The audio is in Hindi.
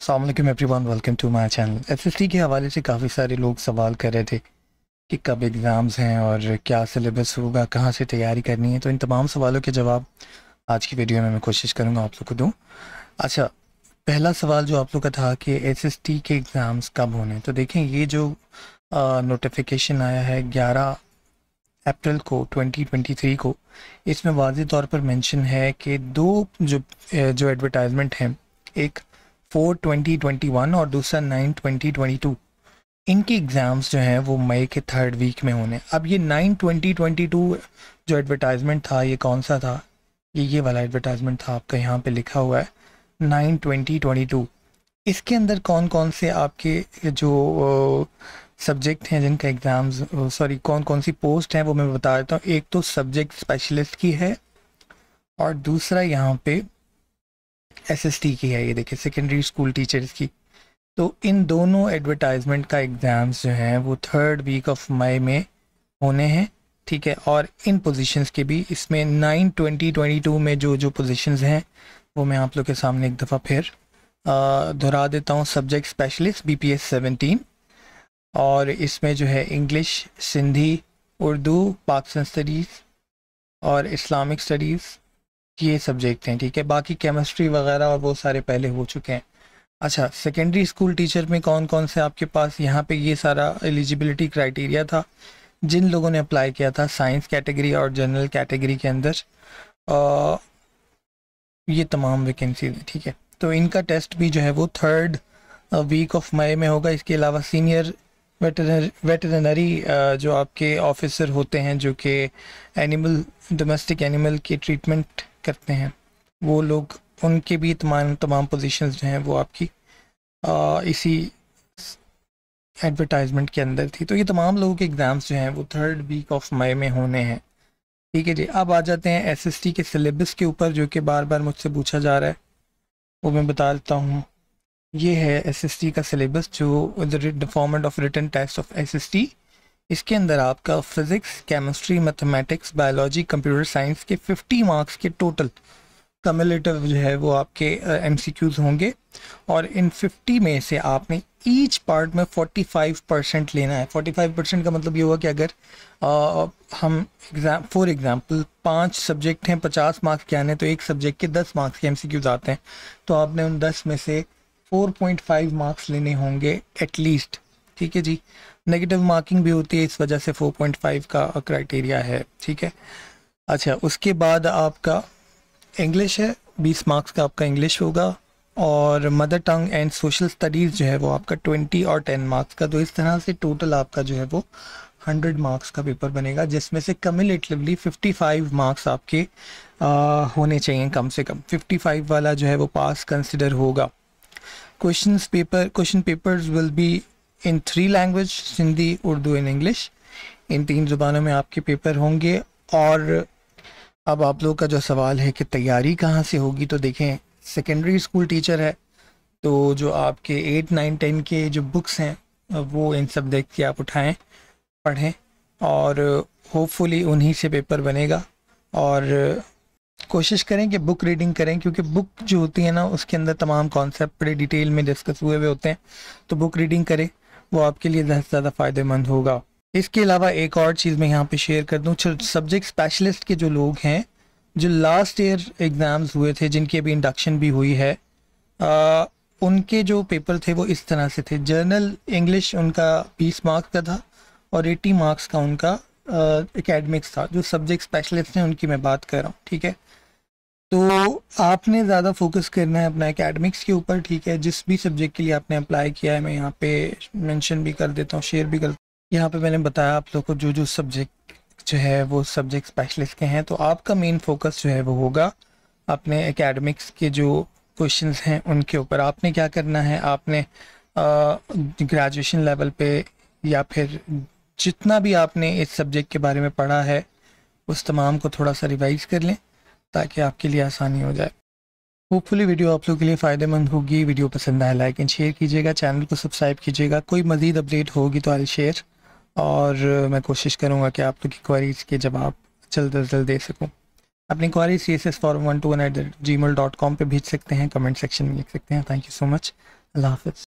अस्सलाम वालेकुम everyone, welcome to my channel. SST के हवाले से काफ़ी सारे लोग सवाल कर रहे थे कि कब एग्ज़ाम्स हैं और क्या सिलेबस होगा, कहाँ से तैयारी करनी है। तो इन तमाम सवालों के जवाब आज की वीडियो में मैं कोशिश करूँगा आप लोग को दूँ। अच्छा, पहला सवाल जो आप लोग का था कि एसएसटी के एग्ज़ाम्स कब होने, तो देखें ये जो नोटिफिकेशन आया है 11 अप्रैल को 2023 को, इसमें वाज़ेह तौर पर मेंशन है कि दो जो एडवर्टाइजमेंट हैं, एक 4/2021 और दूसरा 9/2022, इनके एग्ज़ाम्स जो हैं वो मई के 3rd वीक में होने। अब ये 9/2022 जो एडवर्टाइजमेंट था ये कौन सा था? ये वाला एडवर्टाइजमेंट था, आपका यहाँ पे लिखा हुआ है 9/2022। इसके अंदर कौन कौन से आपके जो सब्जेक्ट हैं जिनका एग्ज़ाम्स, सॉरी कौन कौन सी पोस्ट हैं वो मैं बता देता हूँ। एक तो सब्जेक्ट स्पेशलिस्ट की है और दूसरा यहाँ पे एसएसटी की है, ये देखिए सेकेंडरी स्कूल टीचर्स की। तो इन दोनों एडवर्टाइजमेंट का एग्ज़ाम्स जो हैं वो 3rd वीक ऑफ मई में होने हैं, ठीक है। और इन पोजीशंस के भी इसमें 9/2022 में जो जो पोजीशंस हैं वो मैं आप लोग के सामने एक दफ़ा फिर दोहरा देता हूँ। सब्जेक्ट स्पेशलिस्ट BPS 17, और इसमें जो है इंग्लिश, सिंधी, उर्दू, पाकिस्तान स्टडीज़ और इस्लामिक स्टडीज़, ये सब्जेक्ट हैं, ठीक है। बाकी केमिस्ट्री वगैरह और वो सारे पहले हो चुके हैं। अच्छा, सेकेंडरी स्कूल टीचर में कौन कौन से आपके पास, यहाँ पे ये सारा एलिजिबिलिटी क्राइटेरिया था जिन लोगों ने अप्लाई किया था साइंस कैटेगरी और जनरल कैटेगरी के अंदर। ये तमाम वैकेंसीज हैं, ठीक है। तो इनका टेस्ट भी जो है वो 3rd वीक ऑफ मई में होगा। इसके अलावा सीनियर वेटरनरी जो आपके ऑफिसर होते हैं जो कि डोमेस्टिक एनिमल की ट्रीटमेंट करते हैं, वो लोग, उनके भी तमाम पोजीशंस जो हैं वो आपकी इसी एडवर्टाइजमेंट के अंदर थी। तो ये तमाम लोगों के एग्ज़ाम्स जो हैं वो 3rd वीक ऑफ मई में होने हैं, ठीक है जी। अब आ जाते हैं एसएसटी के सिलेबस के ऊपर, जो कि बार बार मुझसे पूछा जा रहा है, वो मैं बता देता हूँ। ये है एसएसटी का सिलेबस, जो the format of written test of SST. इसके अंदर आपका physics, chemistry, mathematics, biology, computer science के 50 मार्क्स के टोटल कम्युलेटिव जो है वो आपके एमसीक्यूज़ होंगे। और इन 50 में से आपने ईच पार्ट में 45% लेना है। 45% का मतलब ये हुआ कि अगर हम फॉर एग्ज़ाम्पल 5 सब्जेक्ट हैं, 50 मार्क्स के आने, तो एक सब्जेक्ट के 10 मार्क्स के एमसीक्यूज़ आते हैं, तो आपने उन 10 में से 4.5 मार्क्स लेने होंगे एटलीस्ट, ठीक है जी। नेगेटिव मार्किंग भी होती है, इस वजह से 4.5 का क्राइटेरिया है, ठीक है। अच्छा, उसके बाद आपका इंग्लिश है, 20 मार्क्स का आपका इंग्लिश होगा। और mother tongue and social studies जो है वो आपका 20 और 10 मार्क्स का। तो इस तरह से टोटल आपका जो है वो 100 मार्क्स का पेपर बनेगा, जिसमें से कम्युलेटिवली 55 मार्क्स आपके होने चाहिए, कम से कम 55 वाला जो है वो पास कंसिडर होगा। Question papers will be in 3 language, Sindhi, Urdu and English. In 3 ज़ुबानों में आपके पेपर होंगे। और अब आप लोग का जो सवाल है कि तैयारी कहाँ से होगी, तो देखें सेकेंडरी स्कूल टीचर है, तो जो आपके 8, 9, 10 के जो बुक्स हैं वो इन सब्जेक्ट की आप उठाएं, पढ़ें, और होपफुली उन्हीं से पेपर बनेगा। और कोशिश करें कि बुक रीडिंग करें, क्योंकि बुक जो होती है ना उसके अंदर तमाम कॉन्सेप्ट बड़े डिटेल में डिस्कस हुए होते हैं। तो बुक रीडिंग करें, वो आपके लिए ज़्यादा फ़ायदेमंद होगा। इसके अलावा एक और चीज़ मैं यहाँ पे शेयर कर दूँ, सब्जेक्ट स्पेशलिस्ट के जो लोग हैं, जो लास्ट ईयर एग्ज़ाम्स हुए थे, जिनकी अभी इंडक्शन भी हुई है, उनके जो पेपर थे वो इस तरह से थे। जर्नल इंग्लिश उनका 20 मार्क्स का था और 80 मार्क्स का उनका एकेडमिक्स था। जो सब्जेक्ट स्पेशलिस्ट हैं उनकी मैं बात कर रहा हूँ, ठीक है। तो आपने ज़्यादा फोकस करना है अपना एकेडमिक्स के ऊपर, ठीक है। जिस भी सब्जेक्ट के लिए आपने अप्लाई किया है, मैं यहाँ पे मेंशन भी कर देता हूँ, शेयर भी कर, यहाँ पे मैंने बताया आप लोग को जो जो सब्जेक्ट जो है वो सब्जेक्ट स्पेशलिस्ट के हैं। तो आपका मेन फोकस जो है वो होगा अपने एकेडमिक्स के जो क्वेश्चंस हैं उनके ऊपर। आपने क्या करना है, आपने ग्रेजुएशन लेवल पे या फिर जितना भी आपने इस सब्जेक्ट के बारे में पढ़ा है उस तमाम को थोड़ा सा रिवाइज कर लें, ताकि आपके लिए आसानी हो जाए। होपफुली वीडियो आप लोगों के लिए फ़ायदेमंद होगी। वीडियो पसंद आए लाइक एंड शेयर कीजिएगा, चैनल को सब्सक्राइब कीजिएगा। कोई मज़ीद अपडेट होगी तो आई शेयर, और मैं कोशिश करूँगा कि आप लोग की क्वेरीज़ के जवाब जल्द अज जल्द दे सकूँ। अपनी क्वेरी CSS forum121@gmail.com पे भेज सकते हैं, कमेंट सेक्शन में लिख सकते हैं। Thank you so much. अल्लाह हाफ़िज़।